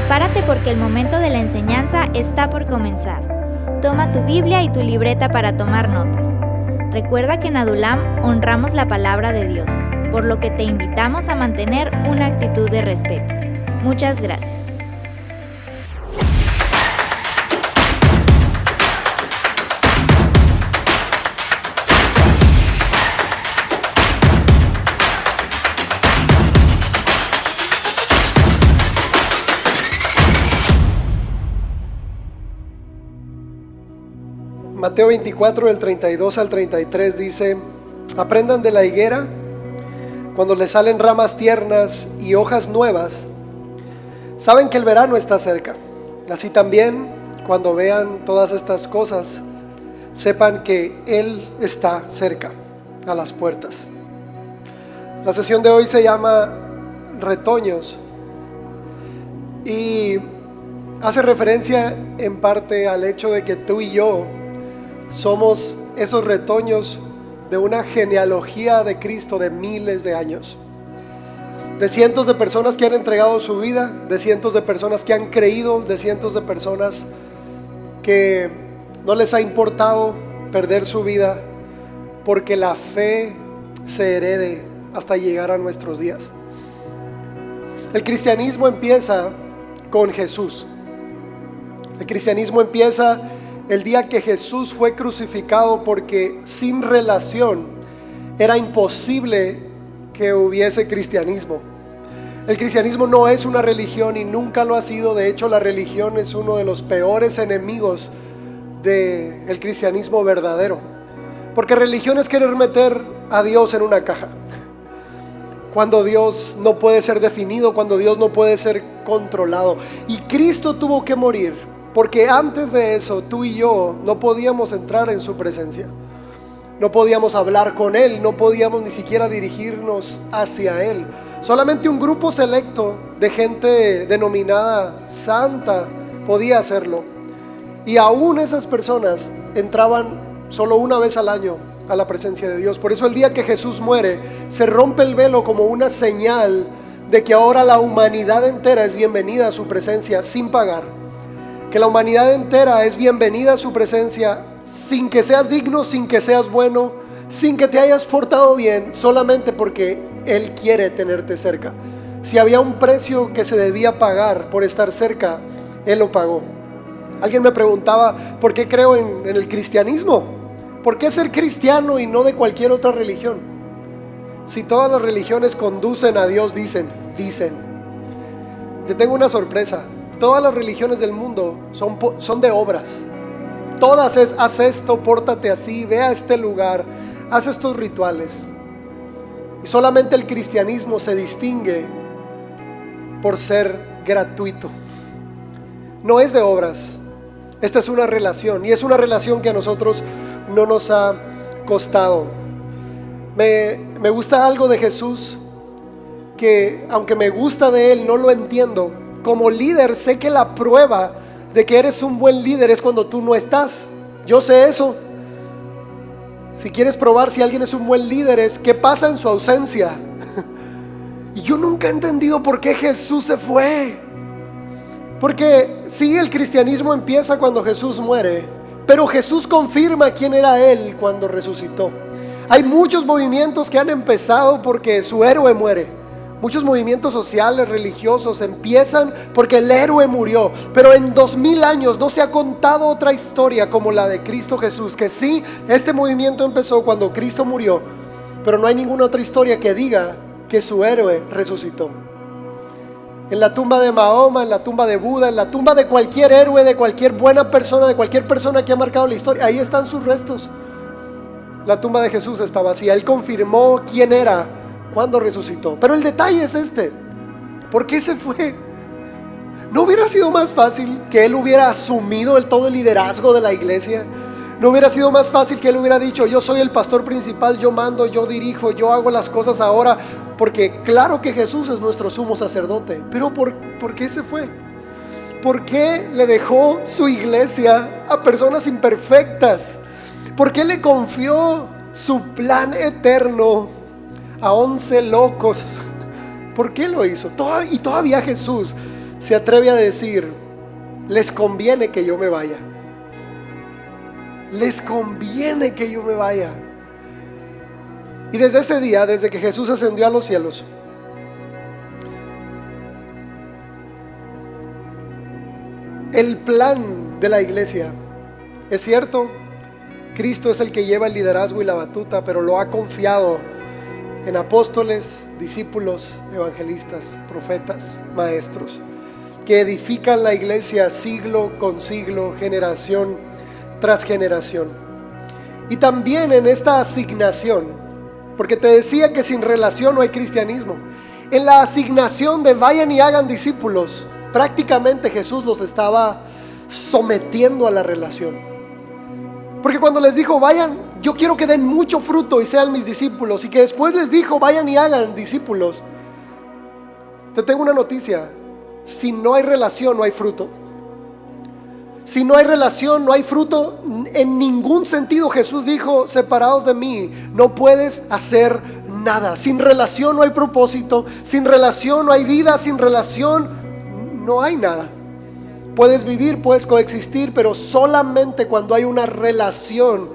Prepárate porque el momento de la enseñanza está por comenzar. Toma tu Biblia y tu libreta para tomar notas. Recuerda que en Adulam honramos la palabra de Dios, por lo que te invitamos a mantener una actitud de respeto. Muchas gracias. Mateo 24, del 32 al 33 dice: aprendan de la higuera cuando le salen ramas tiernas y hojas nuevas, saben que el verano está cerca. Así también, cuando vean todas estas cosas, sepan que Él está cerca, a las puertas. La sesión de hoy se llama Retoños y hace referencia en parte al hecho de que tú y yo somos esos retoños de una genealogía de Cristo de miles de años, de cientos de personas que han entregado su vida, de cientos de personas que han creído, de cientos de personas que no les ha importado perder su vida porque la fe se herede hasta llegar a nuestros días. El cristianismo empieza con Jesús. El cristianismo empieza el día que Jesús fue crucificado, porque sin relación era imposible que hubiese cristianismo. El cristianismo no es una religión y nunca lo ha sido. De hecho, la religión es uno de los peores enemigos del cristianismo verdadero, porque religión es querer meter a Dios en una caja, cuando Dios no puede ser definido, cuando Dios no puede ser controlado. Y Cristo tuvo que morir, porque antes de eso tú y yo no podíamos entrar en su presencia, no podíamos hablar con Él, no podíamos ni siquiera dirigirnos hacia Él. Solamente un grupo selecto de gente denominada santa podía hacerlo, y aún esas personas entraban solo una vez al año a la presencia de Dios. Por eso el día que Jesús muere, se rompe el velo como una señal de que ahora la humanidad entera es bienvenida a su presencia sin pagar. Que la humanidad entera es bienvenida a su presencia sin que seas digno, sin que seas bueno, sin que te hayas portado bien, solamente porque Él quiere tenerte cerca. Si había un precio que se debía pagar por estar cerca, Él lo pagó. Alguien me preguntaba ¿por qué creo en el cristianismo? ¿Por qué ser cristiano y no de cualquier otra religión? Si todas las religiones conducen a Dios, dicen. Te tengo una sorpresa. Todas las religiones del mundo son de obras. Todas es: haz esto, pórtate así, ve a este lugar, haz estos rituales. Y solamente el cristianismo se distingue por ser gratuito. No es de obras. Esta es una relación, y es una relación que a nosotros no nos ha costado. Me gusta algo de Jesús, que aunque me gusta de Él, no lo entiendo. Como líder sé que la prueba de que eres un buen líder es cuando tú no estás. Yo sé eso. Si quieres probar si alguien es un buen líder, es qué pasa en su ausencia. Y yo nunca he entendido por qué Jesús se fue. Porque sí, el cristianismo empieza cuando Jesús muere, pero Jesús confirma quién era Él cuando resucitó. Hay muchos movimientos que han empezado porque su héroe muere. Muchos movimientos sociales, religiosos empiezan porque el héroe murió. Pero en 2000 años no se ha contado otra historia como la de Cristo Jesús. Que sí, este movimiento empezó cuando Cristo murió, pero no hay ninguna otra historia que diga que su héroe resucitó. En la tumba de Mahoma, en la tumba de Buda, en la tumba de cualquier héroe, de cualquier buena persona, de cualquier persona que ha marcado la historia, ahí están sus restos. La tumba de Jesús está vacía. Él confirmó quién era cuando resucitó. Pero el detalle es este: ¿por qué se fue? ¿No hubiera sido más fácil que Él hubiera asumido todo el liderazgo de la iglesia? ¿No hubiera sido más fácil que Él hubiera dicho: yo soy el pastor principal, yo mando, yo dirijo, yo hago las cosas ahora? Porque claro que Jesús es nuestro sumo sacerdote. Pero ¿por qué se fue? ¿Por qué le dejó su iglesia a personas imperfectas? ¿Por qué le confió su plan eterno a 11 locos? ¿Por qué lo hizo? Y todavía Jesús se atreve a decir: les conviene que yo me vaya. Les conviene que yo me vaya. Y desde ese día, desde que Jesús ascendió a los cielos, el plan de la iglesia, es cierto, Cristo es el que lleva el liderazgo y la batuta, pero lo ha confiado en apóstoles, discípulos, evangelistas, profetas, maestros, que edifican la iglesia siglo con siglo, generación tras generación. Y también en esta asignación, porque te decía que sin relación no hay cristianismo, en la asignación de vayan y hagan discípulos, prácticamente Jesús los estaba sometiendo a la relación. Porque cuando les dijo vayan, yo quiero que den mucho fruto y sean mis discípulos, y que después les dijo vayan y hagan discípulos, te tengo una noticia: si no hay relación no hay fruto. Si no hay relación no hay fruto. En ningún sentido Jesús dijo: separados de mí no puedes hacer nada. Sin relación no hay propósito, sin relación no hay vida, sin relación no hay nada. Puedes vivir, puedes coexistir, pero solamente cuando hay una relación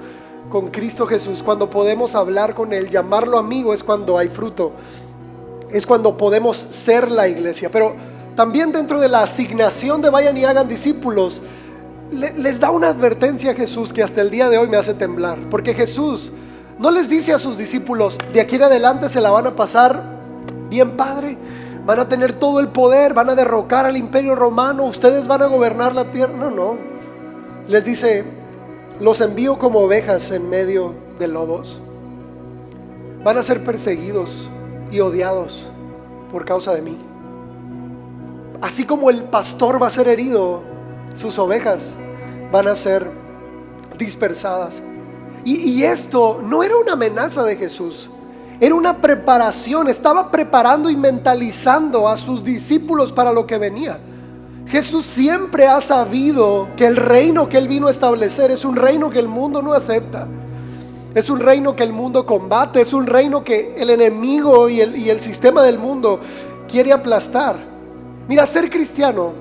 con Cristo Jesús, cuando podemos hablar con Él, llamarlo amigo, es cuando hay fruto. Es cuando podemos ser la iglesia. Pero también dentro de la asignación de vayan y hagan discípulos, les da una advertencia a Jesús que hasta el día de hoy me hace temblar. Porque Jesús no les dice a sus discípulos: de aquí en adelante se la van a pasar bien padre, van a tener todo el poder, van a derrocar al imperio romano, ustedes van a gobernar la tierra. No. Les dice: los envío como ovejas en medio de lobos. Van a ser perseguidos y odiados por causa de mí. Así como el pastor va a ser herido, sus ovejas van a ser dispersadas. Y esto no era una amenaza de Jesús, era una preparación. Estaba preparando y mentalizando a sus discípulos para lo que venía. Jesús siempre ha sabido que el reino que Él vino a establecer es un reino que el mundo no acepta. Es un reino que el mundo combate, es un reino que el enemigo y el sistema del mundo quiere aplastar. Mira, ser cristiano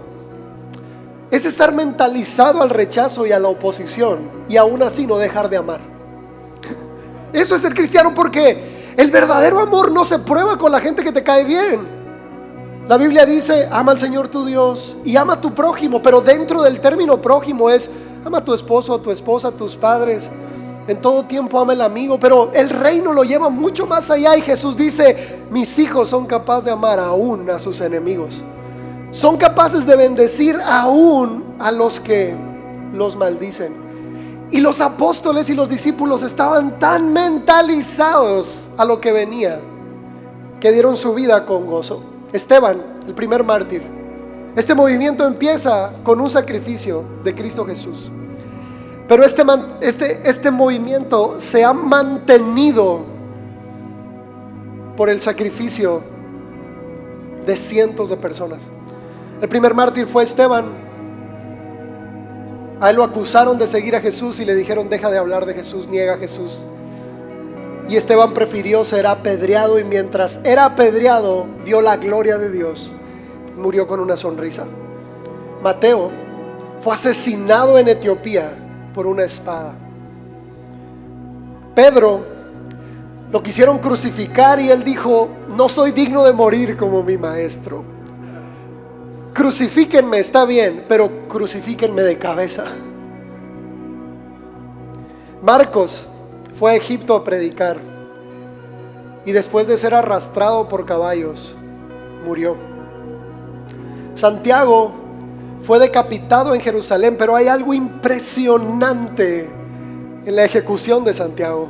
es estar mentalizado al rechazo y a la oposición, y aún así no dejar de amar. Eso es ser cristiano, porque el verdadero amor no se prueba con la gente que te cae bien. La Biblia dice: ama al Señor tu Dios y ama a tu prójimo, pero dentro del término prójimo es: ama a tu esposo, a tu esposa, a tus padres. En todo tiempo ama al amigo. Pero el reino lo lleva mucho más allá, y Jesús dice: mis hijos son capaces de amar aún a sus enemigos. Son capaces de bendecir aún a los que los maldicen. Y los apóstoles y los discípulos estaban tan mentalizados a lo que venía que dieron su vida con gozo. Esteban, el primer mártir. Este movimiento empieza con un sacrificio de Cristo Jesús, pero este movimiento se ha mantenido por el sacrificio de cientos de personas. El primer mártir fue Esteban. A él lo acusaron de seguir a Jesús y le dijeron: deja de hablar de Jesús, niega a Jesús. Y Esteban prefirió ser apedreado, y mientras era apedreado vio la gloria de Dios. Murió con una sonrisa. Mateo fue asesinado en Etiopía por una espada. Pedro lo quisieron crucificar y él dijo: no soy digno de morir como mi maestro. Crucifíquenme, está bien, pero crucifíquenme de cabeza. Marcos fue a Egipto a predicar, y después de ser arrastrado por caballos, murió. Santiago fue decapitado en Jerusalén, pero hay algo impresionante en la ejecución de Santiago.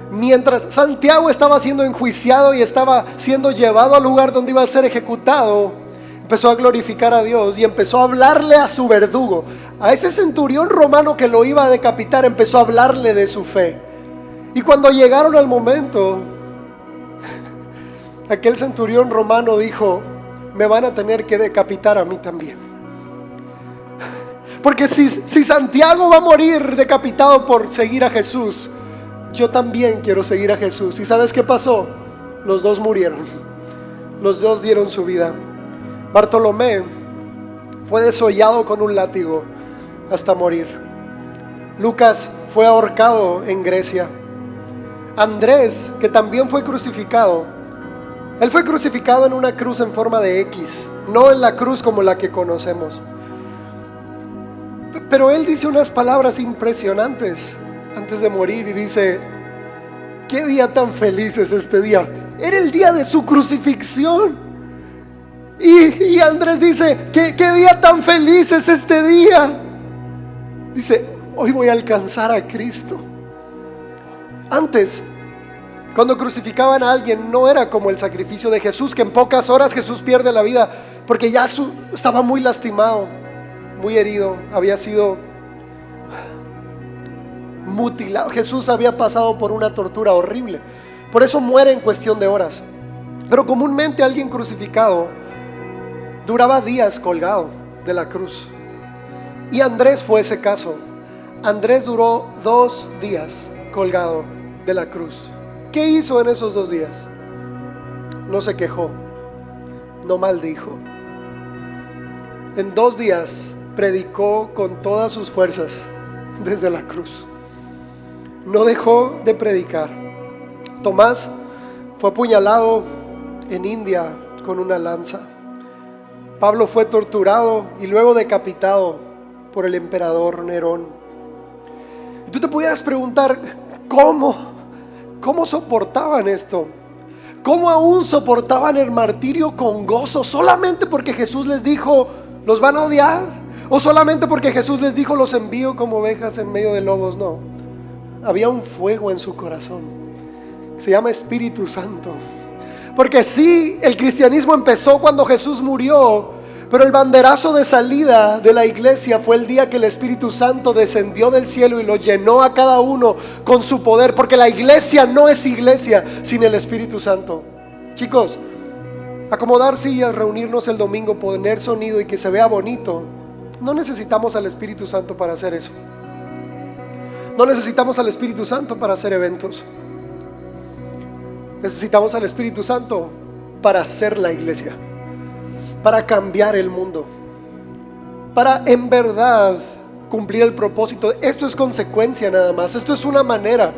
Mientras Santiago estaba siendo enjuiciado y estaba siendo llevado al lugar donde iba a ser ejecutado, empezó a glorificar a Dios y empezó a hablarle a su verdugo, a ese centurión romano que lo iba a decapitar. Empezó a hablarle de su fe. Y cuando llegaron al momento, aquel centurión romano dijo: me van a tener que decapitar a mí también. Porque si Santiago va a morir decapitado por seguir a Jesús, yo también quiero seguir a Jesús. ¿Y sabes qué pasó? Los dos murieron. Los dos dieron su vida. Bartolomé fue desollado con un látigo hasta morir. Lucas fue ahorcado en Grecia. Andrés, que también fue crucificado, él fue crucificado en una cruz en forma de X, no en la cruz como la que conocemos. Pero él dice unas palabras impresionantes antes de morir y dice: qué día tan feliz es este día. Era el día de su crucifixión. Y Andrés dice: ¿qué día tan feliz es este día? Dice: hoy voy a alcanzar a Cristo. Antes, cuando crucificaban a alguien, no era como el sacrificio de Jesús, que en pocas horas Jesús pierde la vida, porque ya estaba muy lastimado, muy herido, había sido mutilado. Jesús había pasado por una tortura horrible, por eso muere en cuestión de horas. Pero comúnmente alguien crucificado duraba días colgado de la cruz. Y Andrés fue ese caso. Andrés duró 2 días colgado de la cruz. ¿Qué hizo en esos 2 días? No se quejó, no maldijo. En 2 días predicó con todas sus fuerzas desde la cruz. No dejó de predicar. Tomás fue apuñalado en India con una lanza. Pablo fue torturado y luego decapitado por el emperador Nerón. Y tú te pudieras preguntar: ¿cómo soportaban esto? ¿Cómo aún soportaban el martirio con gozo? ¿Solamente porque Jesús les dijo: los van a odiar? ¿O solamente porque Jesús les dijo: los envío como ovejas en medio de lobos? No, había un fuego en su corazón. Se llama Espíritu Santo. Porque sí, el cristianismo empezó cuando Jesús murió, pero el banderazo de salida de la iglesia fue el día que el Espíritu Santo descendió del cielo y lo llenó a cada uno con su poder. Porque la iglesia no es iglesia sin el Espíritu Santo. Chicos, acomodar sillas, reunirnos el domingo, poner sonido y que se vea bonito, no necesitamos al Espíritu Santo para hacer eso. No necesitamos al Espíritu Santo para hacer eventos. Necesitamos al Espíritu Santo para hacer la iglesia, para cambiar el mundo, para en verdad cumplir el propósito. Esto es consecuencia nada más. Esto es una manera,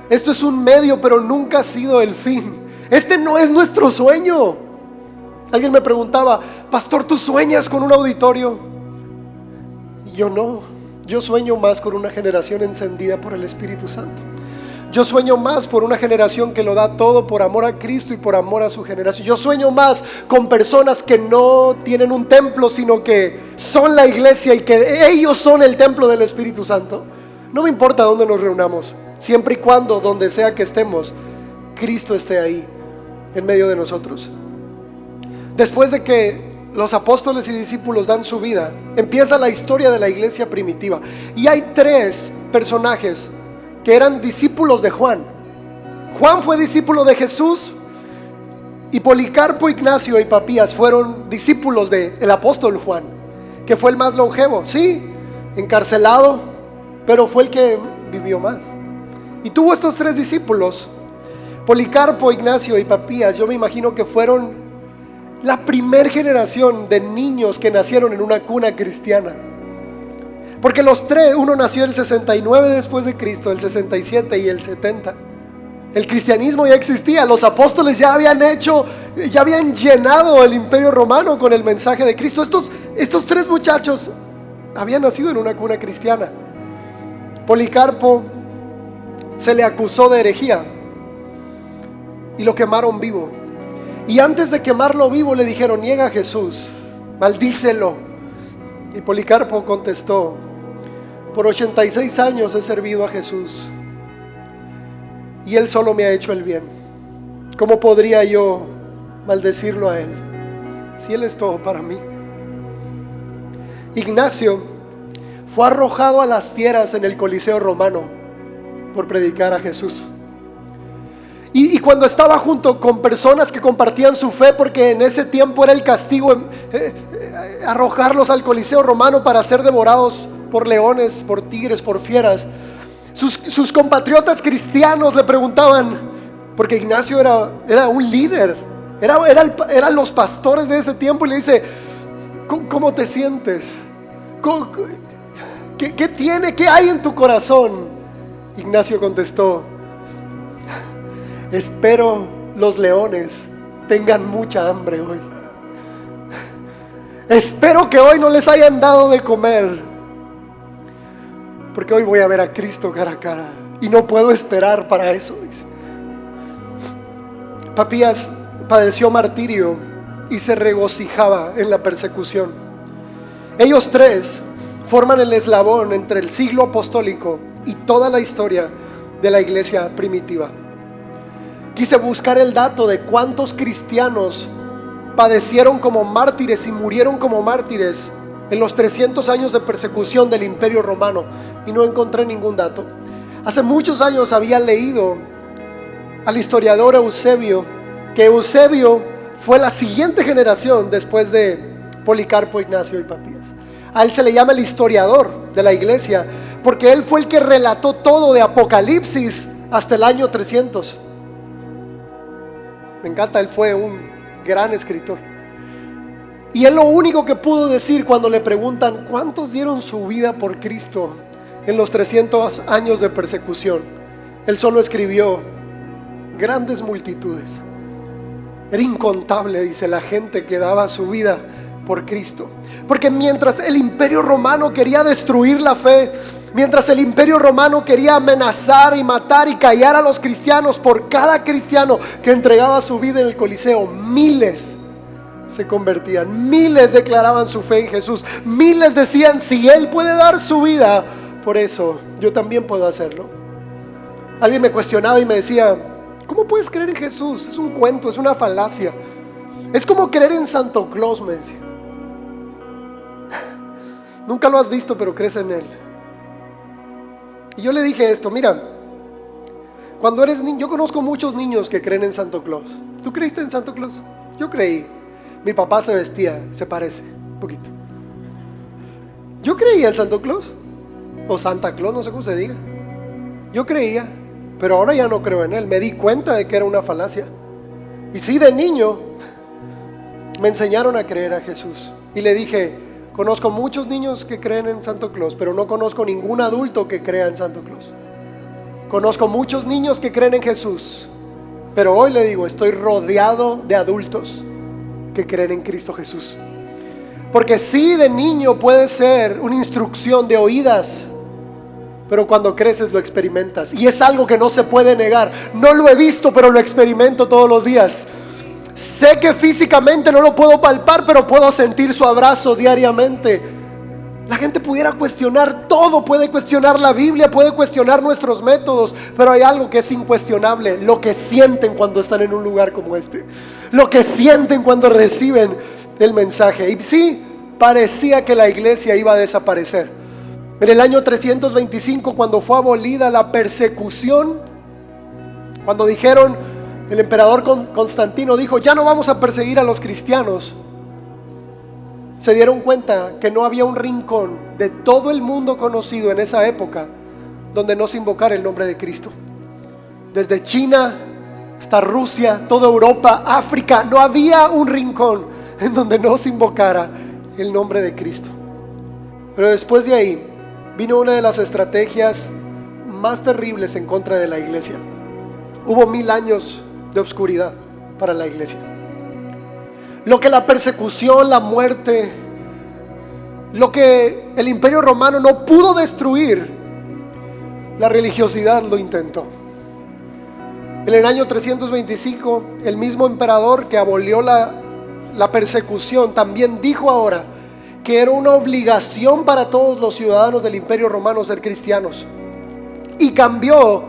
esto es un medio, pero nunca ha sido el fin. Este no es nuestro sueño. Alguien me preguntaba: pastor, ¿tú sueñas con un auditorio? Y yo no. Yo sueño más con una generación encendida por el Espíritu Santo. Yo sueño más por una generación que lo da todo por amor a Cristo y por amor a su generación. Yo sueño más con personas que no tienen un templo, sino que son la iglesia y que ellos son el templo del Espíritu Santo. No me importa dónde nos reunamos, siempre y cuando donde sea que estemos, Cristo esté ahí en medio de nosotros. Después de que los apóstoles y discípulos dan su vida, empieza la historia de la iglesia primitiva. Y hay 3 personajes que eran discípulos de Juan. Juan fue discípulo de Jesús, y Policarpo, Ignacio y Papías fueron discípulos del apóstol Juan, que fue el más longevo. Sí, encarcelado, pero fue el que vivió más. Y tuvo estos 3 discípulos, Policarpo, Ignacio y Papías. Yo me imagino que fueron la primer generación de niños que nacieron en una cuna cristiana. Porque los 3, uno nació el 69 después de Cristo, el 67 y el 70. El cristianismo ya existía. Los apóstoles ya habían llenado el imperio romano con el mensaje de Cristo. Estos 3 muchachos habían nacido en una cuna cristiana. Policarpo se le acusó de herejía y lo quemaron vivo. Y antes de quemarlo vivo le dijeron: niega a Jesús, maldícelo. Y Policarpo contestó: por 86 años he servido a Jesús y Él solo me ha hecho el bien. ¿Cómo podría yo maldecirlo a Él si Él es todo para mí? Ignacio fue arrojado a las fieras en el Coliseo romano por predicar a Jesús. Y cuando estaba junto con personas que compartían su fe, porque en ese tiempo era el castigo arrojarlos al Coliseo romano para ser devorados por leones, por tigres, por fieras, sus compatriotas cristianos le preguntaban, porque Ignacio era un líder, Eran los pastores de ese tiempo y le dice: ¿cómo te sientes? ¿Qué tiene? ¿Qué hay en tu corazón? Ignacio contestó: espero los leones tengan mucha hambre hoy. Espero que hoy no les hayan dado de comer, porque hoy voy a ver a Cristo cara a cara y no puedo esperar para eso, dice. Papías padeció martirio y se regocijaba en la persecución. Ellos tres forman el eslabón entre el siglo apostólico y toda la historia de la iglesia primitiva. Quise buscar el dato de cuántos cristianos padecieron como mártires y murieron como mártires en los 300 años de persecución del Imperio Romano, y no encontré ningún dato. Hace muchos años había leído al historiador Eusebio, que Eusebio fue la siguiente generación después de Policarpo, Ignacio y Papías. A él se le llama el historiador de la iglesia, porque él fue el que relató todo de Apocalipsis hasta el año 300. Me encanta, él fue un gran escritor. Y él lo único que pudo decir cuando le preguntan cuántos dieron su vida por Cristo en los 300 años de persecución, él solo escribió: grandes multitudes. Era incontable, dice, la gente que daba su vida por Cristo. Porque mientras el Imperio Romano quería destruir la fe, mientras el Imperio Romano quería amenazar y matar y callar a los cristianos, por cada cristiano que entregaba su vida en el Coliseo, miles se convertían, miles declaraban su fe en Jesús, miles decían: si Él puede dar su vida por eso, yo también puedo hacerlo. Alguien me cuestionaba y me decía: ¿cómo puedes creer en Jesús? Es un cuento, es una falacia. Es como creer en Santo Claus, me decía. Nunca lo has visto, pero crees en Él. Y yo le dije esto: mira, cuando eres niño, yo conozco muchos niños que creen en Santo Claus. ¿Tú creíste en Santo Claus? Yo creí. Mi papá se vestía, se parece un poquito. Yo creía en Santo Claus, o Santa Claus, no sé cómo se diga. Yo creía, pero ahora ya no creo en Él. Me di cuenta de que era una falacia. Y sí, de niño me enseñaron a creer a Jesús. Y le dije: conozco muchos niños que creen en Santo Claus, pero no conozco ningún adulto que crea en Santo Claus. Conozco muchos niños que creen en Jesús, pero hoy le digo, estoy rodeado de adultos que creen en Cristo Jesús. Porque sí, de niño puede ser una instrucción de oídas, pero cuando creces lo experimentas, y es algo que no se puede negar. No lo he visto, pero lo experimento todos los días. Sé que físicamente no lo puedo palpar, pero puedo sentir su abrazo diariamente. La gente pudiera cuestionar todo, puede cuestionar la Biblia, puede cuestionar nuestros métodos, pero hay algo que es incuestionable: lo que sienten cuando están en un lugar como este, lo que sienten cuando reciben el mensaje. Y sí, parecía que la iglesia iba a desaparecer. En el año 325, cuando fue abolida la persecución, cuando dijeron, el emperador Constantino dijo: ya no vamos a perseguir a los cristianos, se dieron cuenta que no había un rincón de todo el mundo conocido en esa época donde no se invocara el nombre de Cristo. Desde China hasta Rusia, toda Europa, África, no había un rincón en donde no se invocara el nombre de Cristo. Pero después de ahí vino una de las estrategias más terribles en contra de la iglesia. Hubo 1000 años de oscuridad para la iglesia. Lo que la persecución, la muerte, lo que el Imperio Romano no pudo destruir, la religiosidad lo intentó. En el año 325, el mismo emperador que abolió la persecución también dijo ahora que era una obligación para todos los ciudadanos del Imperio Romano ser cristianos, y cambió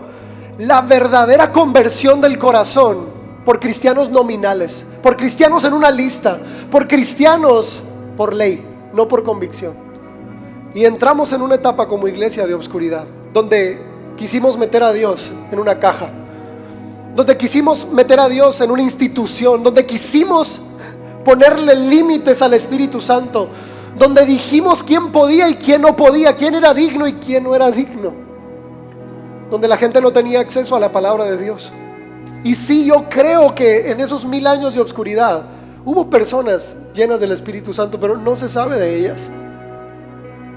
la verdadera conversión del corazón por cristianos nominales, por cristianos en una lista, por cristianos por ley, no por convicción. Y entramos en una etapa como iglesia de oscuridad, donde quisimos meter a Dios en una caja, donde quisimos meter a Dios en una institución, donde quisimos ponerle límites al Espíritu Santo, donde dijimos quién podía y quién no podía, quién era digno y quién no era digno, donde la gente no tenía acceso a la palabra de Dios. Y sí, yo creo que en esos 1000 años de oscuridad hubo personas llenas del Espíritu Santo, pero no se sabe de ellas.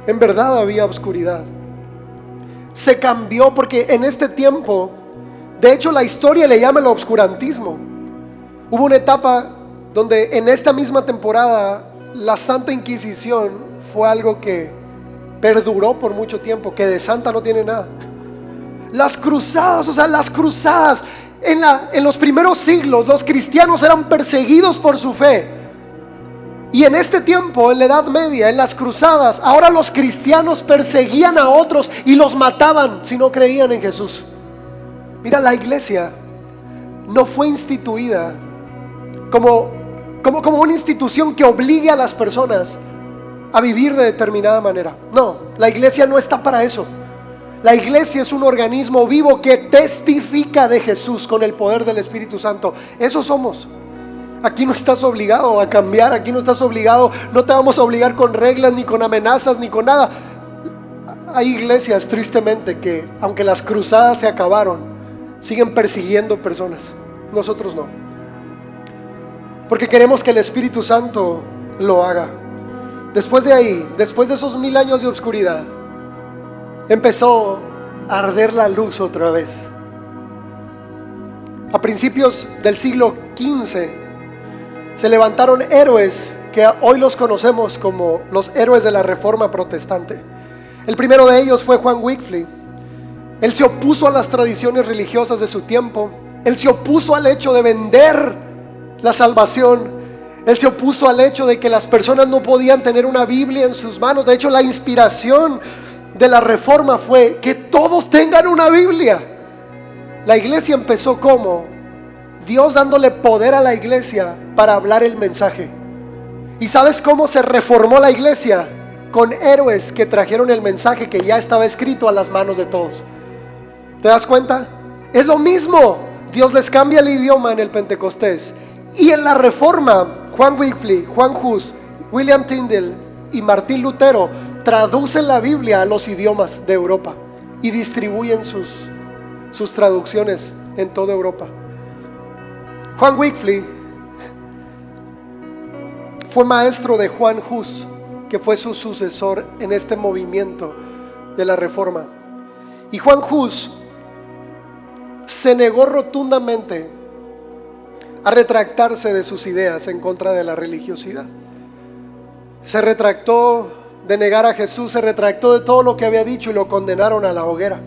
En verdad había oscuridad. Se cambió porque en este tiempo, de hecho la historia le llama el obscurantismo. Hubo una etapa donde en esta misma temporada la Santa Inquisición fue algo que perduró por mucho tiempo, que de santa no tiene nada. Las cruzadas, las cruzadas en los primeros siglos, los cristianos eran perseguidos por su fe. Y en este tiempo, en la Edad Media, en las cruzadas, ahora los cristianos perseguían a otros y los mataban si no creían en Jesús. Mira, la iglesia no fue instituida como una institución que obligue a las personas a vivir de determinada manera. No, la iglesia no está para eso. La iglesia es un organismo vivo que testifica de Jesús con el poder del Espíritu Santo. Eso somos. Aquí no estás obligado a cambiar, aquí no estás obligado, no te vamos a obligar con reglas, ni con amenazas, ni con nada. Hay iglesias, tristemente, que aunque las cruzadas se acabaron, siguen persiguiendo personas. Nosotros no, porque queremos que el Espíritu Santo lo haga. Después de ahí, después de esos 1000 años de oscuridad, empezó a arder la luz otra vez. A principios del siglo XV se levantaron héroes que hoy los conocemos como los héroes de la Reforma Protestante. El primero de ellos fue Juan Wycliffe. Él se opuso a las tradiciones religiosas de su tiempo. Él se opuso al hecho de vender la salvación. Él se opuso al hecho de que las personas no podían tener una Biblia en sus manos. De hecho, la inspiración de la Reforma fue que todos tengan una Biblia. La iglesia empezó como Dios dándole poder a la iglesia para hablar el mensaje. ¿Y sabes cómo se reformó la iglesia? Con héroes que trajeron el mensaje que ya estaba escrito a las manos de todos. ¿Te das cuenta? Es lo mismo. Dios les cambia el idioma en el Pentecostés. Y en la Reforma, Juan Wycliffe, Juan Hus, William Tyndale y Martín Lutero traducen la Biblia a los idiomas de Europa y distribuyen sus traducciones en toda Europa. Juan Wycliffe fue maestro de Juan Hus, que fue su sucesor en este movimiento de la Reforma. Y Juan Hus se negó rotundamente a retractarse de sus ideas en contra de la religiosidad. Se retractó de negar a Jesús, se retractó de todo lo que había dicho y lo condenaron a la hoguera.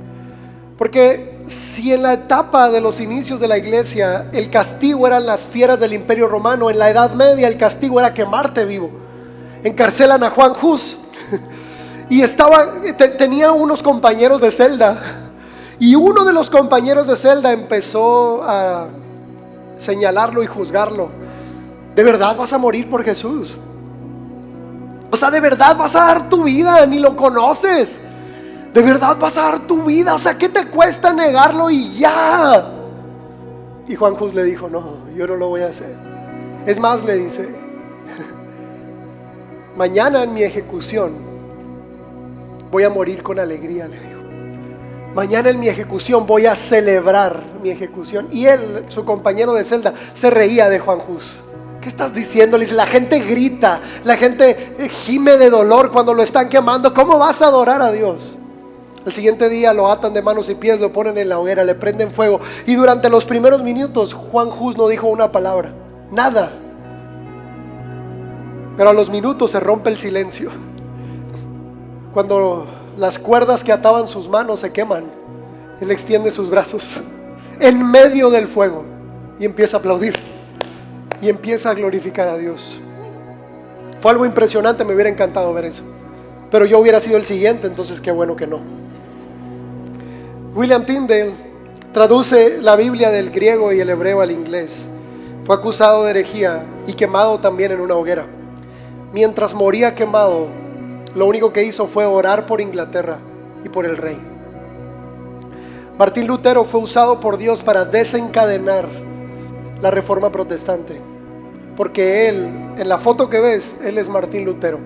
Porque si en la etapa de los inicios de la iglesia el castigo eran las fieras del Imperio Romano, en la Edad Media el castigo era quemarte vivo. Encarcelan a Juan Hus y tenía unos compañeros de celda, y uno de los compañeros de celda empezó a señalarlo y juzgarlo. ¿De verdad vas a morir por Jesús? O sea, ¿de verdad vas a dar tu vida? Ni lo conoces. ¿De verdad vas a dar tu vida? O sea, ¿qué te cuesta negarlo y ya? Y Juan Hus le dijo: no, yo no lo voy a hacer. Es más, le dice: mañana en mi ejecución voy a morir con alegría, le dijo. Mañana en mi ejecución voy a celebrar mi ejecución. Y él, su compañero de celda, se reía de Juan Hus. ¿Qué estás diciendo? Le dice: la gente grita, la gente gime de dolor cuando lo están quemando. ¿Cómo vas a adorar a Dios? El siguiente día lo atan de manos y pies, lo ponen en la hoguera, le prenden fuego. Y durante los primeros minutos Juan Hus no dijo una palabra, nada. Pero a los minutos se rompe el silencio. Cuando las cuerdas que ataban sus manos se queman, él extiende sus brazos en medio del fuego y empieza a aplaudir y empieza a glorificar a Dios. Fue algo impresionante, me hubiera encantado ver eso, pero yo hubiera sido el siguiente, entonces qué bueno que no. William Tyndale traduce la Biblia del griego y el hebreo al inglés. Fue acusado de herejía y quemado también en una hoguera. Mientras moría quemado, lo único que hizo fue orar por Inglaterra y por el rey. Martín Lutero fue usado por Dios para desencadenar la Reforma Protestante, porque él, en la foto que ves, él es Martín Lutero.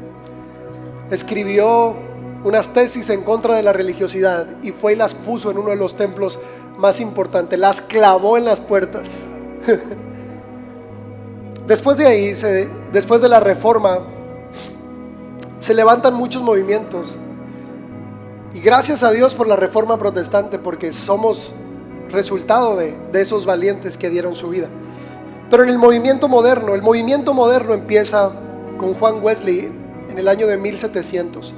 Escribió unas tesis en contra de la religiosidad y fue y las puso en uno de los templos más importante, las clavó en las puertas. Después de ahí, después de la Reforma, se levantan muchos movimientos. Y gracias a Dios por la Reforma protestante, porque somos resultado de esos valientes que dieron su vida. Pero en el movimiento moderno empieza con Juan Wesley en el año de 1700.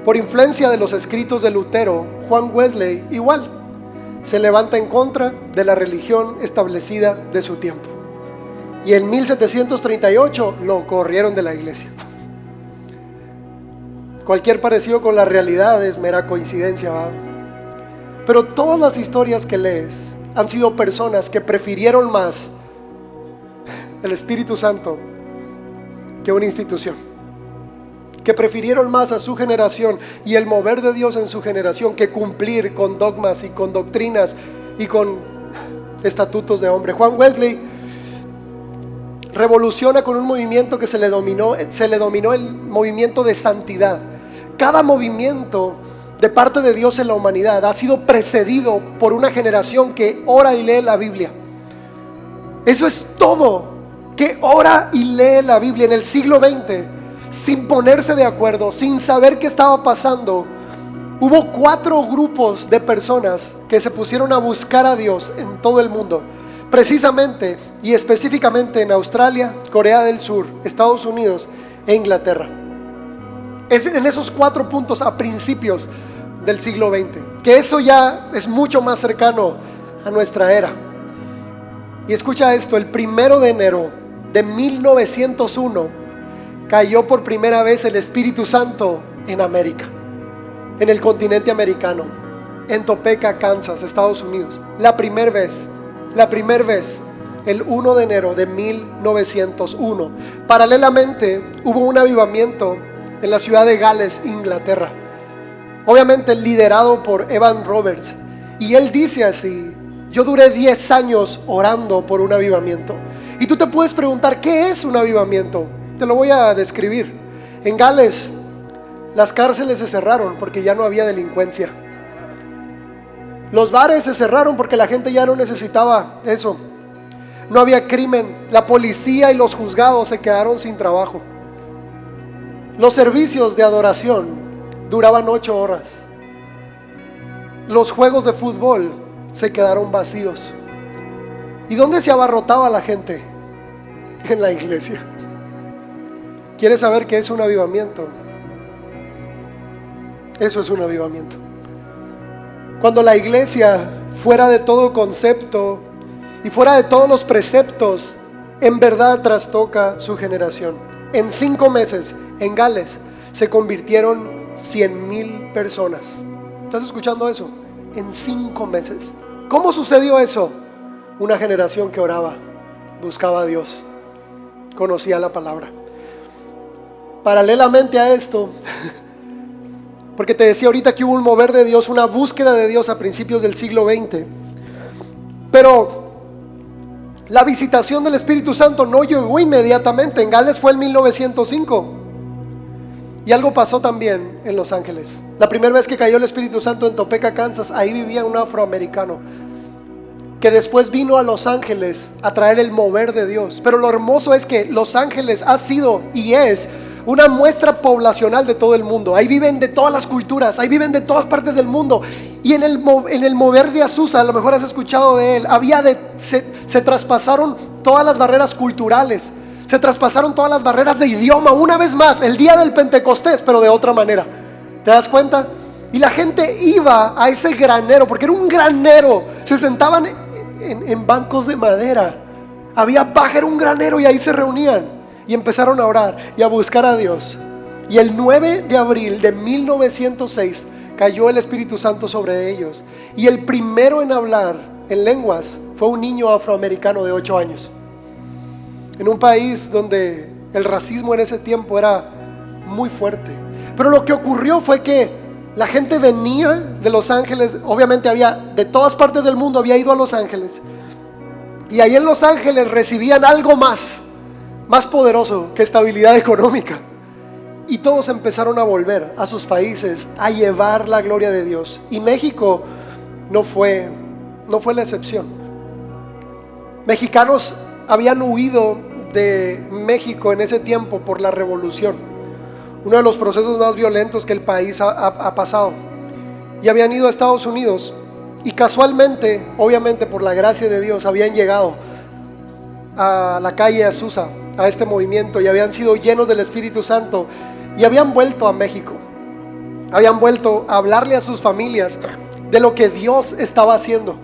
Por influencia de los escritos de Lutero, Juan Wesley igual se levanta en contra de la religión establecida de su tiempo. Y en 1738 lo corrieron de la iglesia. Cualquier parecido con la realidad es mera coincidencia, ¿va? Pero todas las historias que lees han sido personas que prefirieron más el Espíritu Santo que una institución, que prefirieron más a su generación y el mover de Dios en su generación que cumplir con dogmas y con doctrinas y con estatutos de hombre. Juan Wesley revoluciona con un movimiento que se le denominó el movimiento de santidad. Cada movimiento de parte de Dios en la humanidad ha sido precedido por una generación que ora y lee la Biblia. Eso es todo, que ora y lee la Biblia. En el siglo XX, sin ponerse de acuerdo, sin saber qué estaba pasando, hubo 4 grupos de personas que se pusieron a buscar a Dios en todo el mundo, precisamente y específicamente en Australia, Corea del Sur, Estados Unidos e Inglaterra. Es en esos 4 puntos a principios del siglo XX, que eso ya es mucho más cercano a nuestra era. Y escucha esto: el 1 de enero de 1901 cayó por primera vez el Espíritu Santo en América, en el continente americano, en Topeka, Kansas, Estados Unidos. La primera vez, el 1 de enero de 1901. Paralelamente hubo un avivamiento en la ciudad de Gales, Inglaterra, obviamente liderado por Evan Roberts. Y él dice así: yo duré 10 años orando por un avivamiento. Y tú te puedes preguntar, ¿qué es un avivamiento? Te lo voy a describir. En Gales, las cárceles se cerraron porque ya no había delincuencia. Los bares se cerraron porque la gente ya no necesitaba eso. No había crimen. La policía y los juzgados se quedaron sin trabajo. Los servicios de adoración duraban 8 horas. Los juegos de fútbol se quedaron vacíos. ¿Y dónde se abarrotaba la gente? En la iglesia. ¿Quieres saber qué es un avivamiento? Eso es un avivamiento. Cuando la iglesia, fuera de todo concepto y fuera de todos los preceptos, en verdad trastoca su generación. En 5 meses, en Gales, se convirtieron 100,000 personas. ¿Estás escuchando eso? En 5 meses. ¿Cómo sucedió eso? Una generación que oraba, buscaba a Dios, conocía la palabra. Paralelamente a esto, porque te decía ahorita que hubo un mover de Dios, una búsqueda de Dios a principios del siglo XX, pero la visitación del Espíritu Santo no llegó inmediatamente. En Gales fue en 1905. Y algo pasó también en Los Ángeles. La primera vez que cayó el Espíritu Santo en Topeka, Kansas, ahí vivía un afroamericano que después vino a Los Ángeles a traer el mover de Dios. Pero lo hermoso es que Los Ángeles ha sido y es una muestra poblacional de todo el mundo. Ahí viven de todas las culturas, ahí viven de todas partes del mundo. Y en el mover de Azusa, a lo mejor has escuchado de él, se traspasaron todas las barreras culturales, se traspasaron todas las barreras de idioma. Una vez más, el día del Pentecostés, pero de otra manera. ¿Te das cuenta? Y la gente iba a ese granero, porque era un granero. Se sentaban en bancos de madera. Había paja, era un granero, y ahí se reunían y empezaron a orar y a buscar a Dios. Y el 9 de abril de 1906 cayó el Espíritu Santo sobre ellos. Y el primero en hablar en lenguas fue un niño afroamericano de 8 años. En un país donde el racismo en ese tiempo era muy fuerte. Pero lo que ocurrió fue que la gente venía de Los Ángeles. Obviamente de todas partes del mundo había ido a Los Ángeles. Y ahí en Los Ángeles recibían algo más poderoso que estabilidad económica. Y todos empezaron a volver a sus países a llevar la gloria de Dios. Y México no fue la excepción. Mexicanos habían huido de México en ese tiempo por la revolución, uno de los procesos más violentos que el país ha pasado, y habían ido a Estados Unidos, y casualmente, obviamente por la gracia de Dios, habían llegado a la calle Azusa, a este movimiento, y habían sido llenos del Espíritu Santo, y habían vuelto a México, habían vuelto a hablarle a sus familias de lo que Dios estaba haciendo.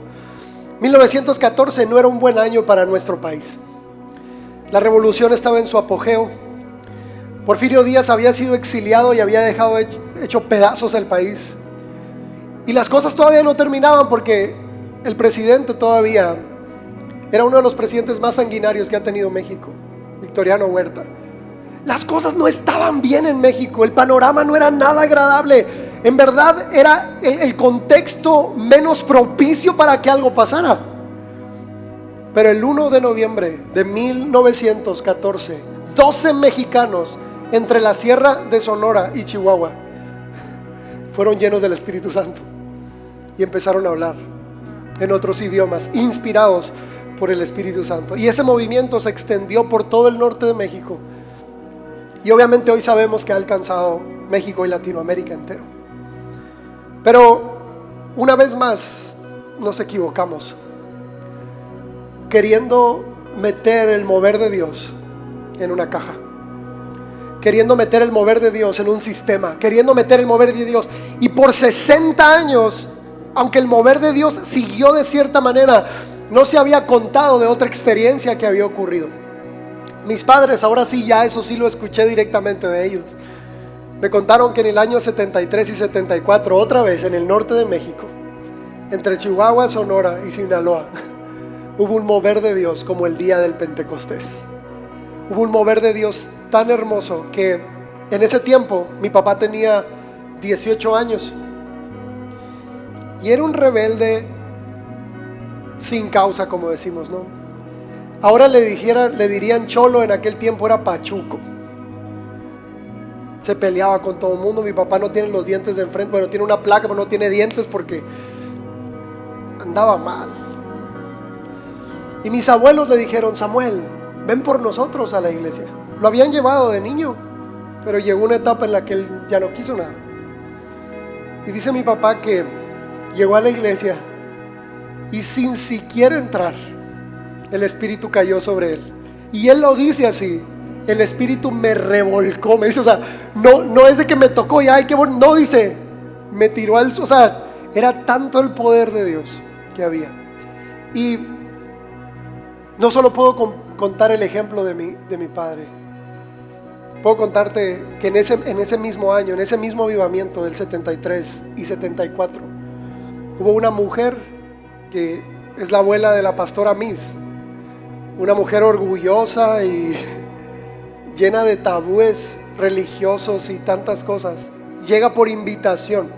1914 no era un buen año para nuestro país. La revolución estaba en su apogeo. Porfirio Díaz había sido exiliado y había dejado hecho pedazos el país. Y las cosas todavía no terminaban, porque el presidente todavía era uno de los presidentes más sanguinarios que ha tenido México, Victoriano Huerta. Las cosas no estaban bien en México, el panorama no era nada agradable. En verdad era el contexto menos propicio para que algo pasara. Pero el 1 de noviembre de 1914, 12 mexicanos entre la Sierra de Sonora y Chihuahua fueron llenos del Espíritu Santo y empezaron a hablar en otros idiomas, inspirados por el Espíritu Santo. Y ese movimiento se extendió por todo el norte de México. Y obviamente hoy sabemos que ha alcanzado México y Latinoamérica entero. Pero una vez más nos equivocamos, queriendo meter el mover de Dios en una caja, queriendo meter el mover de Dios en un sistema, queriendo meter el mover de Dios. Y por 60 años, aunque el mover de Dios siguió de cierta manera, no se había contado de otra experiencia que había ocurrido. Mis padres, ahora sí, ya eso sí lo escuché directamente de ellos. Me contaron que en el año 73 y 74, otra vez en el norte de México, entre Chihuahua, Sonora y Sinaloa, hubo un mover de Dios como el día del Pentecostés. Hubo un mover de Dios tan hermoso que en ese tiempo mi papá tenía 18 años y era un rebelde sin causa, como decimos, ¿no? Ahora le dirían cholo, en aquel tiempo era pachuco. Se peleaba con todo el mundo. Mi papá no tiene los dientes de enfrente, bueno, tiene una placa, pero no tiene dientes porque andaba mal. Y mis abuelos le dijeron: Samuel, ven por nosotros a la iglesia. Lo habían llevado de niño, pero llegó una etapa en la que él ya no quiso nada. Y dice mi papá que llegó a la iglesia y sin siquiera entrar, el Espíritu cayó sobre él. Y él lo dice así: el Espíritu me revolcó. Me dice, o sea, no es de que me tocó y ay, qué bueno. No, dice, me tiró al... O sea, era tanto el poder de Dios que había. Y no solo puedo contar el ejemplo de mi padre. Puedo contarte que en ese mismo año, en ese mismo avivamiento del 73 y 74, hubo una mujer que es la abuela de la pastora Miss, una mujer orgullosa y llena de tabúes religiosos y tantas cosas. Llega por invitación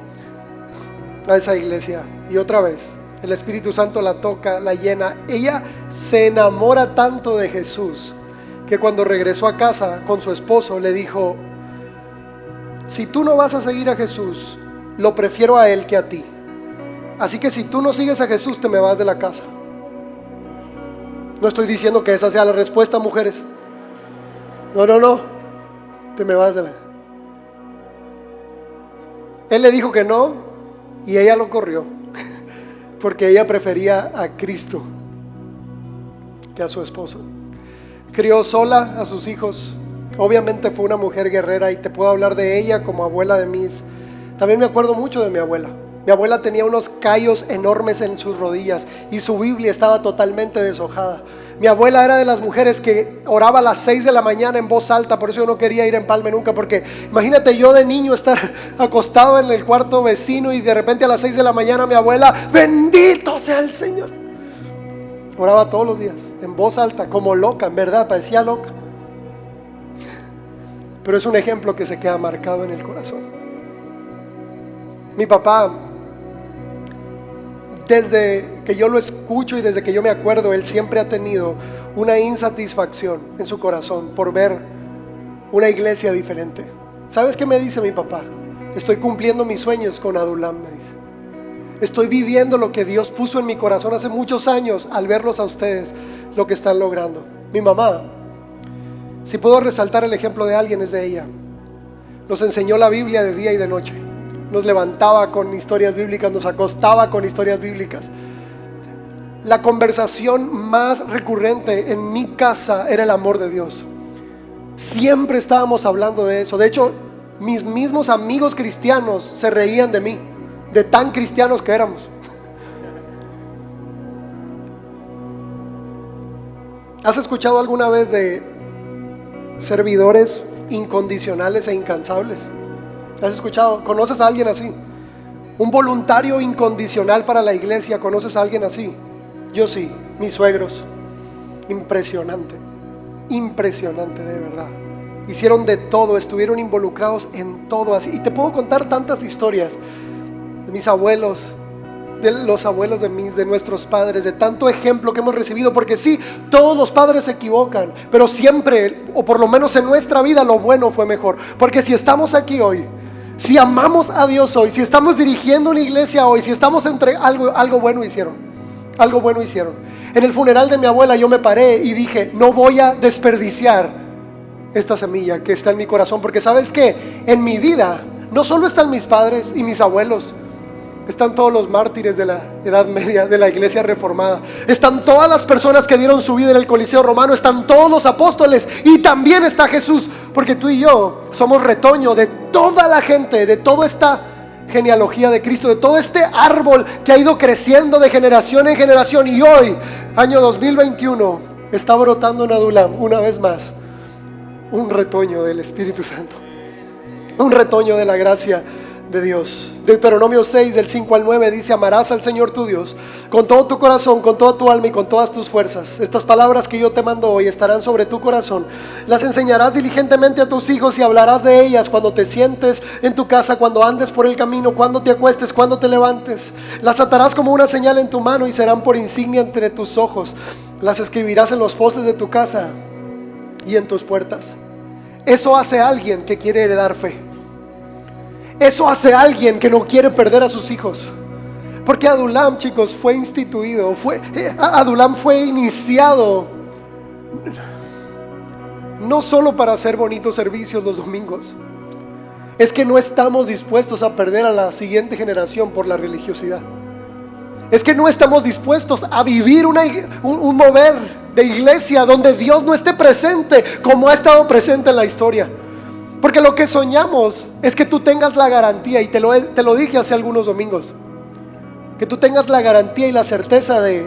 a esa iglesia y otra vez el Espíritu Santo la toca, la llena. Ella se enamora tanto de Jesús que cuando regresó a casa con su esposo le dijo: si tú no vas a seguir a Jesús, lo prefiero a él que a ti. Así que si tú no sigues a Jesús, te me vas de la casa. No estoy diciendo que esa sea la respuesta, mujeres. No, te me vas de la... Él le dijo que no y ella lo corrió porque ella prefería a Cristo que a su esposo. Crió sola a sus hijos. Obviamente fue una mujer guerrera y te puedo hablar de ella como abuela de mis. También me acuerdo mucho de mi abuela. Mi abuela tenía unos callos enormes en sus rodillas y su Biblia estaba totalmente deshojada. Mi abuela era de las mujeres que oraba a las 6 de la mañana en voz alta. Por eso yo no quería ir a Empalme nunca, porque imagínate yo de niño estar acostado en el cuarto vecino y de repente a las 6 de la mañana mi abuela: bendito sea el Señor. Oraba todos los días en voz alta, como loca, en verdad, parecía loca. Pero es un ejemplo que se queda marcado en el corazón. Mi papá, desde que yo lo escucho y desde que yo me acuerdo, él siempre ha tenido una insatisfacción en su corazón por ver una iglesia diferente. ¿Sabes qué me dice mi papá? Estoy cumpliendo mis sueños con Adulam, me dice. Estoy viviendo lo que Dios puso en mi corazón hace muchos años al verlos a ustedes, lo que están logrando. Mi mamá, si puedo resaltar el ejemplo de alguien, es de ella. Nos enseñó la Biblia de día y de noche. Nos levantaba con historias bíblicas, nos acostaba con historias bíblicas. La conversación más recurrente en mi casa era el amor de Dios. Siempre estábamos hablando de eso. De hecho, mis mismos amigos cristianos se reían de mí, de tan cristianos que éramos. ¿Has escuchado alguna vez de servidores incondicionales e incansables? ¿Has escuchado? ¿Conoces a alguien así? Un voluntario incondicional para la iglesia. ¿Conoces a alguien así? Yo sí, mis suegros. Impresionante, impresionante de verdad. Hicieron de todo, estuvieron involucrados en todo así. Y te puedo contar tantas historias de mis abuelos, de los abuelos de nuestros padres, de tanto ejemplo que hemos recibido. Porque sí, todos los padres se equivocan, pero siempre, o por lo menos en nuestra vida, lo bueno fue mejor. Porque si estamos aquí hoy, si amamos a Dios hoy, si estamos dirigiendo una iglesia hoy, si estamos entre algo bueno hicieron. Algo bueno hicieron. En el funeral de mi abuela yo me paré y dije: no voy a desperdiciar esta semilla que está en mi corazón. Porque ¿sabes qué? En mi vida no solo están mis padres y mis abuelos, están todos los mártires de la Edad Media, de la iglesia reformada. Están todas las personas que dieron su vida en el Coliseo Romano. Están todos los apóstoles. Y también está Jesús. Porque tú y yo somos retoño de toda la gente, de toda esta genealogía de Cristo, de todo este árbol que ha ido creciendo de generación en generación. Y hoy, año 2021, está brotando en Adulam una vez más un retoño del Espíritu Santo, un retoño de la gracia de Dios. Deuteronomio 6 del 5 al 9 dice: amarás al Señor tu Dios con todo tu corazón, con toda tu alma y con todas tus fuerzas. Estas palabras que yo te mando hoy estarán sobre tu corazón. Las enseñarás diligentemente a tus hijos y hablarás de ellas cuando te sientes en tu casa, cuando andes por el camino, cuando te acuestes, cuando te levantes. Las atarás como una señal en tu mano y serán por insignia entre tus ojos. Las escribirás en los postes de tu casa y en tus puertas. Eso hace alguien que quiere heredar fe. Eso hace alguien que no quiere perder a sus hijos. Porque Adulam, chicos, fue instituido, Adulam fue iniciado no solo para hacer bonitos servicios los domingos. Es que no estamos dispuestos a perder a la siguiente generación por la religiosidad. Es que no estamos dispuestos a vivir un mover de iglesia donde Dios no esté presente como ha estado presente en la historia. Porque lo que soñamos es que tú tengas la garantía, y te lo dije hace algunos domingos, que tú tengas la garantía y la certeza de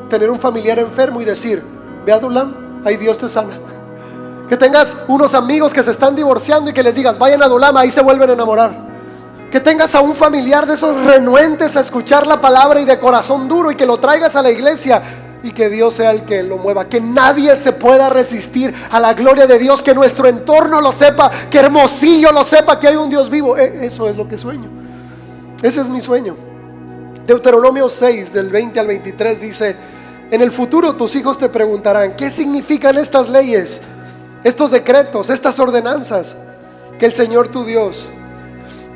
tener un familiar enfermo y decir: ve a Adulam, ahí Dios te sana. Que tengas unos amigos que se están divorciando y que les digas: vayan a Adulam, ahí se vuelven a enamorar. Que tengas a un familiar de esos renuentes a escuchar la palabra y de corazón duro, y que lo traigas a la iglesia y que Dios sea el que lo mueva. Que nadie se pueda resistir a la gloria de Dios. Que nuestro entorno lo sepa, que Hermosillo lo sepa, que hay un Dios vivo. Eso es lo que sueño. Ese es mi sueño. Deuteronomio 6 del 20 al 23 dice: en el futuro tus hijos te preguntarán: ¿qué significan estas leyes, estos decretos, estas ordenanzas que el Señor tu Dios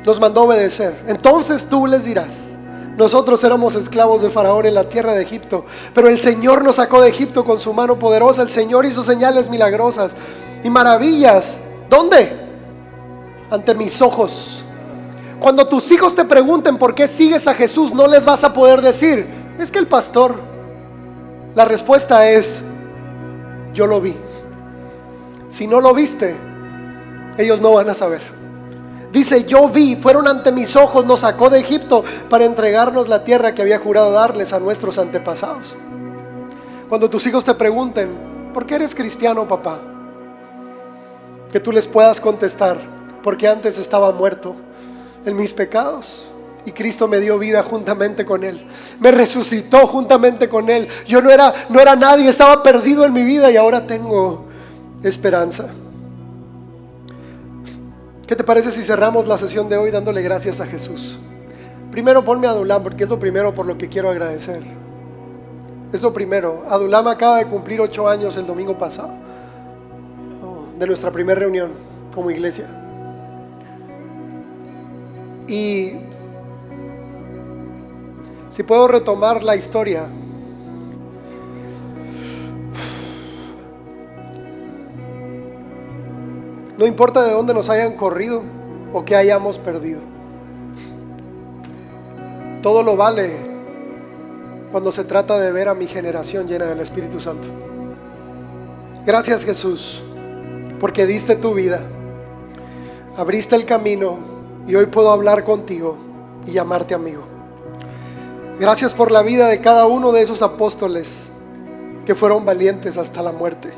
nos mandó obedecer? Entonces tú les dirás: nosotros éramos esclavos de Faraón en la tierra de Egipto, pero el Señor nos sacó de Egipto con su mano poderosa. El Señor hizo señales milagrosas y maravillas. ¿Dónde? Ante mis ojos. Cuando tus hijos te pregunten por qué sigues a Jesús, no les vas a poder decir: es que el pastor. La respuesta es: yo lo vi. Si no lo viste, ellos no van a saber. Dice: yo vi, fueron ante mis ojos, nos sacó de Egipto para entregarnos la tierra que había jurado darles a nuestros antepasados. Cuando tus hijos te pregunten: ¿por qué eres cristiano, papá?, que tú les puedas contestar: porque antes estaba muerto en mis pecados y Cristo me dio vida juntamente con Él, me resucitó juntamente con Él. Yo no era nadie, estaba perdido en mi vida y ahora tengo esperanza. ¿Qué te parece si cerramos la sesión de hoy dándole gracias a Jesús? Primero ponme a Adulam, porque es lo primero por lo que quiero agradecer. Es lo primero. Adulam acaba de cumplir 8 años el domingo pasado, de nuestra primera reunión como iglesia. Y Si puedo retomar la historia. No importa de dónde nos hayan corrido o qué hayamos perdido. Todo lo vale cuando se trata de ver a mi generación llena del Espíritu Santo. Gracias, Jesús, porque diste tu vida, abriste el camino y hoy puedo hablar contigo y llamarte amigo. Gracias por la vida de cada uno de esos apóstoles que fueron valientes hasta la muerte.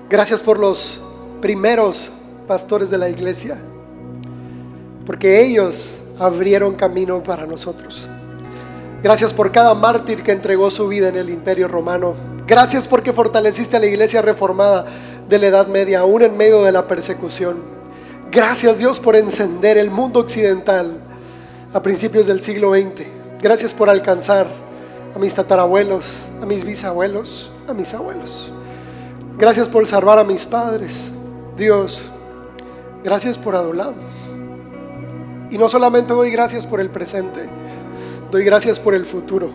Gracias por los primeros pastores de la iglesia, porque ellos abrieron camino para nosotros. Gracias por cada mártir que entregó su vida en el Imperio Romano. Gracias porque fortaleciste a la iglesia reformada de la Edad Media, aún en medio de la persecución. Gracias, Dios, por encender el mundo occidental a principios del siglo XX. Gracias por alcanzar a mis tatarabuelos, a mis bisabuelos, a mis abuelos. Gracias por salvar a mis padres. Dios, gracias por Adulam. Y no solamente doy gracias por el presente, doy gracias por el futuro.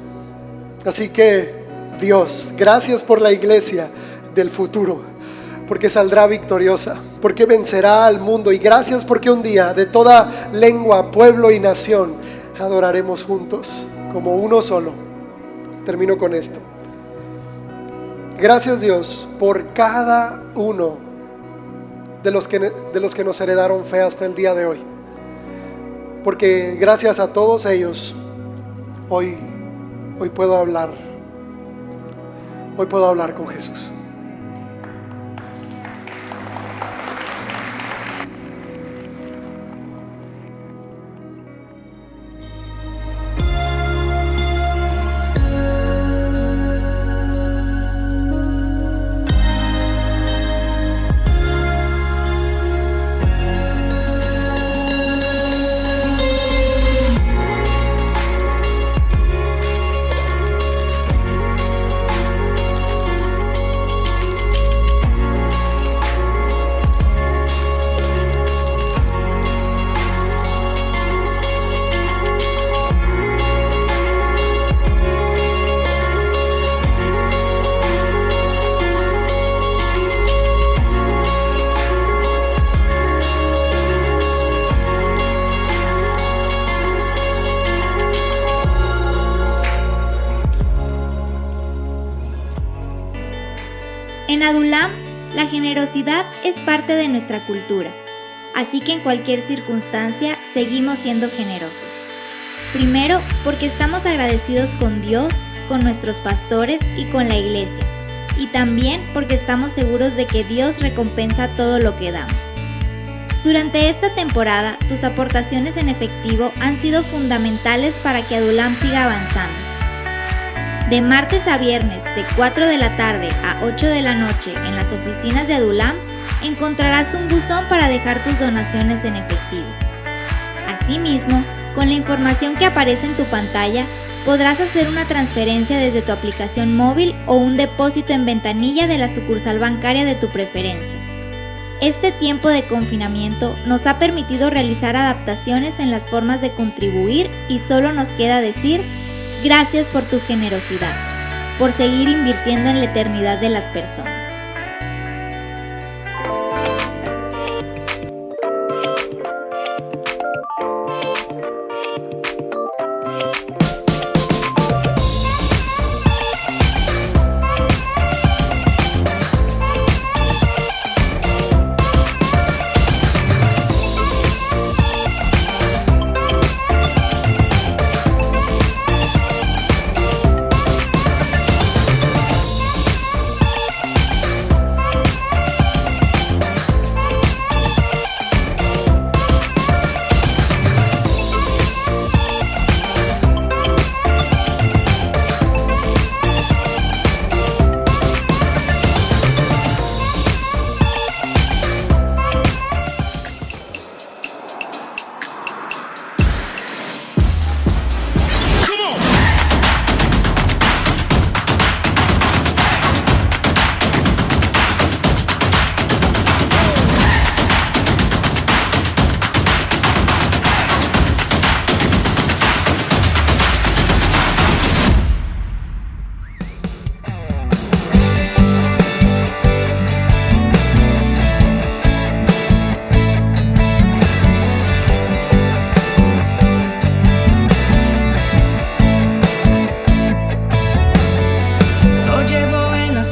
Así que, Dios, gracias por la iglesia del futuro, porque saldrá victoriosa, porque vencerá al mundo. Y gracias porque un día de toda lengua, pueblo y nación adoraremos juntos como uno solo. Termino con esto. Gracias, Dios, por cada uno de los que nos heredaron fe hasta el día de hoy, porque gracias a todos ellos hoy puedo hablar con Jesús. En Adulam, la generosidad es parte de nuestra cultura, así que en cualquier circunstancia seguimos siendo generosos. Primero, porque estamos agradecidos con Dios, con nuestros pastores y con la iglesia, y también porque estamos seguros de que Dios recompensa todo lo que damos. Durante esta temporada, tus aportaciones en efectivo han sido fundamentales para que Adulam siga avanzando. De martes a viernes, de 4 de la tarde a 8 de la noche, en las oficinas de Adulam, encontrarás un buzón para dejar tus donaciones en efectivo. Asimismo, con la información que aparece en tu pantalla, podrás hacer una transferencia desde tu aplicación móvil o un depósito en ventanilla de la sucursal bancaria de tu preferencia. Este tiempo de confinamiento nos ha permitido realizar adaptaciones en las formas de contribuir y solo nos queda decir: gracias por tu generosidad, por seguir invirtiendo en la eternidad de las personas.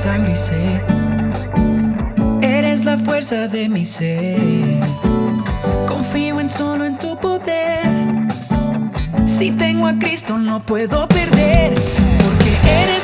sangre y sé, eres la fuerza de mi ser. Confío solo en tu poder. Si tengo a Cristo no puedo perder, porque eres